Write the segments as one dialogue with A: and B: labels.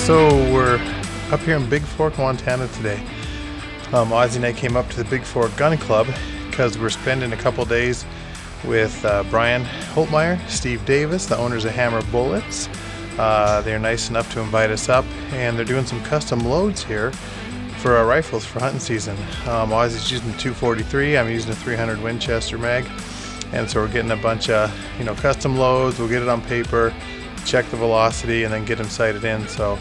A: So we're up here in Big Fork, Montana today. Ozzy and I came up to the Big Fork Gun Club because we're spending a couple days with Brian Holtmeyer, Steve Davis, the owners of Hammer Bullets. They're nice enough to invite us up, and they're doing some custom loads here for our rifles for hunting season. Ozzy's using 243, I'm using a 300 Winchester mag, and so we're getting a bunch of custom loads. We'll get it on paper, check the velocity, and then get them sighted in. So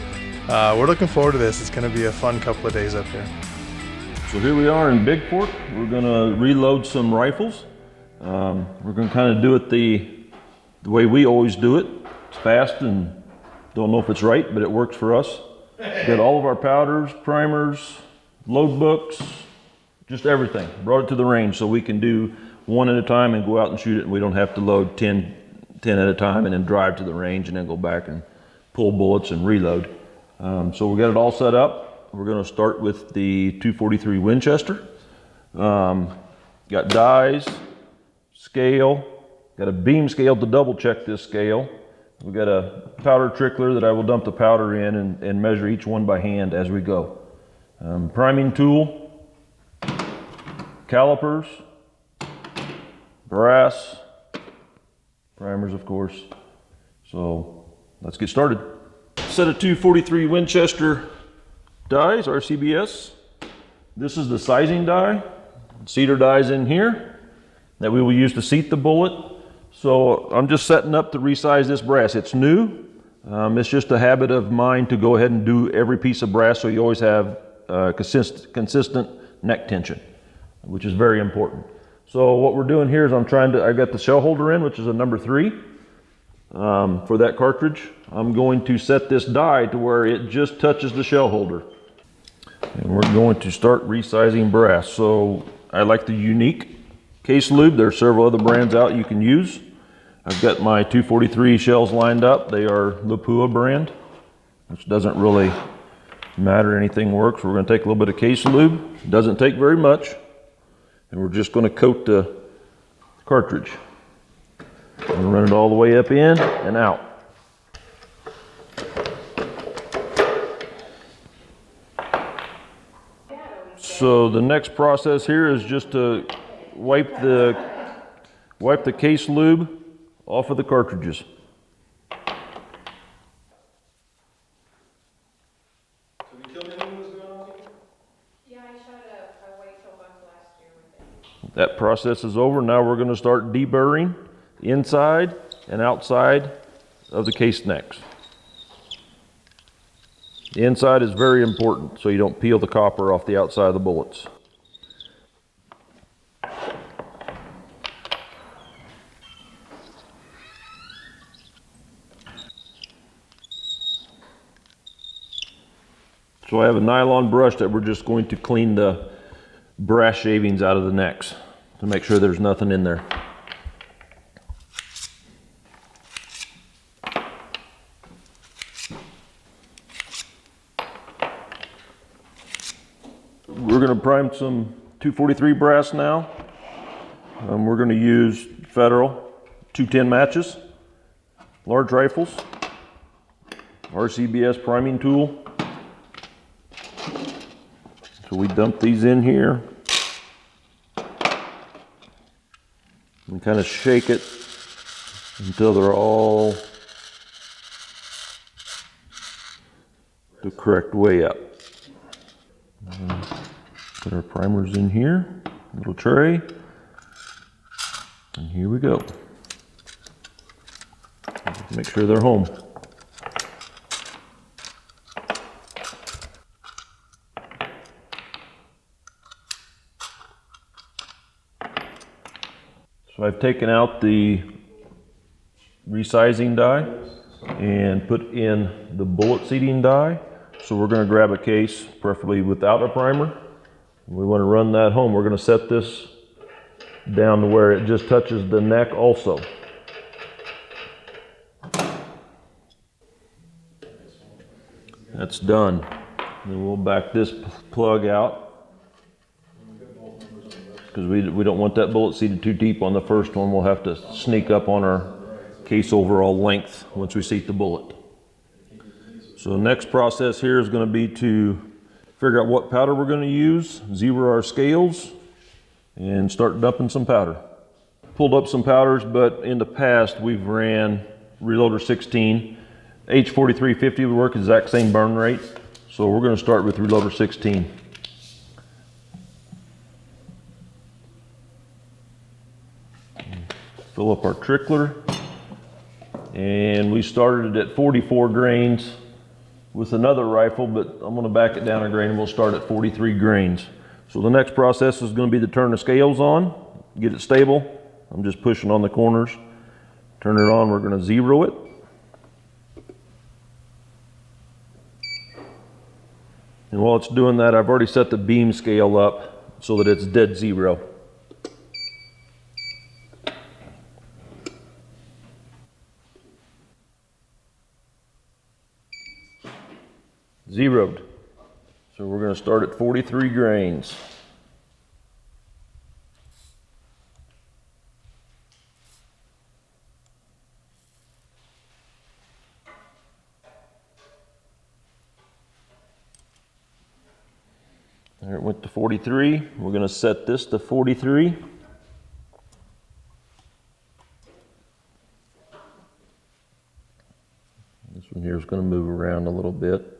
A: we're looking forward to this. It's going to be a fun couple of days up here.
B: So here we are in Big Fork. We're going to reload some rifles. We're going to kind of do it the way we always do it. It's fast and don't know if it's right, but it works for us. Got all of our powders, primers, load books, just everything. Brought it to the range so we can do one at a time and go out and shoot it, and we don't have to load 10 at a time and then drive to the range and then go back and pull bullets and reload. So we got it all set up. We're going to start with the 243 Winchester. Got dies, scale, got a beam scale to double check this scale. We got a powder trickler that I will dump the powder in and measure each one by hand as we go. Priming tool, calipers, brass, primers of course. So let's get started. Set of 243 Winchester dies, RCBS. This is the sizing die. Seater dies in here that we will use to seat the bullet. So I'm just setting up to resize this brass. It's new. It's just a habit of mine to go ahead and do every piece of brass so you always have consistent neck tension, which is very important. So what we're doing here is I got the shell holder in, which is a number 3 for that cartridge. I'm going to set this die to where it just touches the shell holder. And we're going to start resizing brass. So I like the Unique case lube. There are several other brands out you can use. I've got my 243 shells lined up. They are Lapua brand, which doesn't really matter. Anything works. We're going to take a little bit of case lube. It doesn't take very much. And we're just going to coat the cartridge. I'm going to run it all the way up in and out. So the next process here is just to wipe the case lube off of the cartridges. That process is over. Now we're going to start deburring inside and outside of the case necks. The inside is very important so you don't peel the copper off the outside of the bullets. So I have a nylon brush that we're just going to clean the brass shavings out of the necks to make sure there's nothing in there. We're going to prime some 243 brass now. We're going to use Federal 210 matches, large rifles, RCBS priming tool. So we dump these in here and kind of shake it until they're all the correct way up. Put our primers in here, little tray, and here we go. Make sure they're home. So I've taken out the resizing die and put in the bullet seating die. So we're going to grab a case, preferably without a primer. We want to run that home. We're going to set this down to where it just touches the neck also. That's done. Then we'll back this plug out because we don't want that bullet seated too deep on the first one. We'll have to sneak up on our case overall length once we seat the bullet. So the next process here is going to be to figure out what powder we're going to use, zero our scales, and start dumping some powder. Pulled up some powders, but in the past we've ran Reloader 16. H4350 would work, exact same burn rate. So we're going to start with Reloader 16. Fill up our trickler. And we started it at 44 grains with another rifle, but I'm going to back it down a grain and we'll start at 43 grains. So the next process is going to be to turn the scales on, get it stable. I'm just pushing on the corners. Turn it on, we're going to zero it. And while it's doing that, I've already set the beam scale up so that it's dead zero. Zeroed. So we're going to start at 43 grains. There it went to 43. We're going to set this to 43. This one here is going to move around a little bit.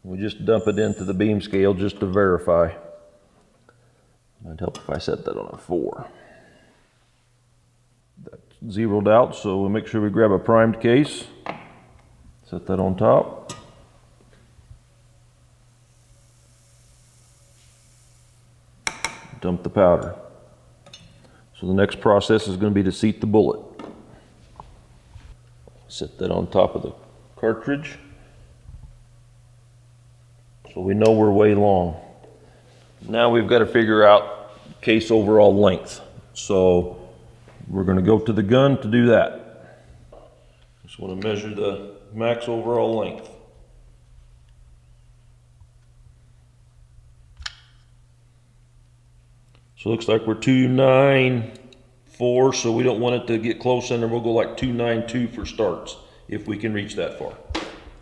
B: We just dump it into the beam scale just to verify. Might help if I set that on a 4. That's zeroed out, so we'll make sure we grab a primed case. Set that on top. Dump the powder. So the next process is going to be to seat the bullet. Set that on top of the cartridge. So we know we're way long. Now we've got to figure out case overall length. So we're going to go to the gun to do that. Just want to measure the max overall length. So it looks like we're 294, so we don't want it to get close in there. We'll go like 292 for starts if we can reach that far.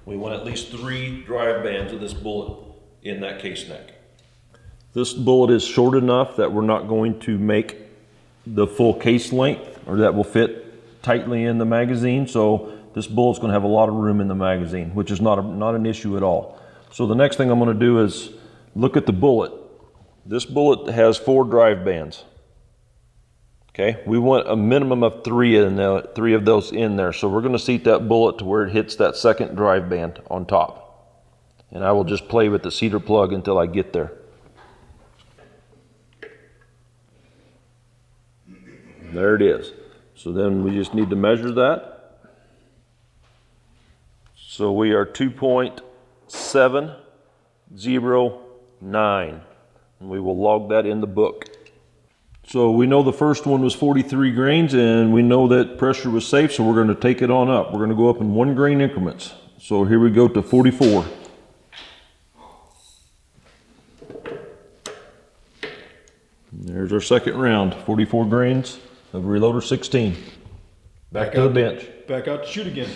B: We want at least 3 drive bands of this bullet in that case neck. This bullet is short enough that we're not going to make the full case length, or that will fit tightly in the magazine. So this bullet's going to have a lot of room in the magazine, which is not an issue at all. So the next thing I'm going to do is look at the bullet. This bullet has 4 drive bands. Okay, we want a minimum of 3 of those in there. So we're going to seat that bullet to where it hits that second drive band on top. And I will just play with the cedar plug until I get there. There it is. So then we just need to measure that. So we are 2.709. And we will log that in the book. So we know the first one was 43 grains, and we know that pressure was safe, so we're going to take it on up. We're going to go up in 1 grain increments. So here we go to 44. And there's our second round, 44 grains of Reloader 16. Back to the bench.
C: Back out to shoot again.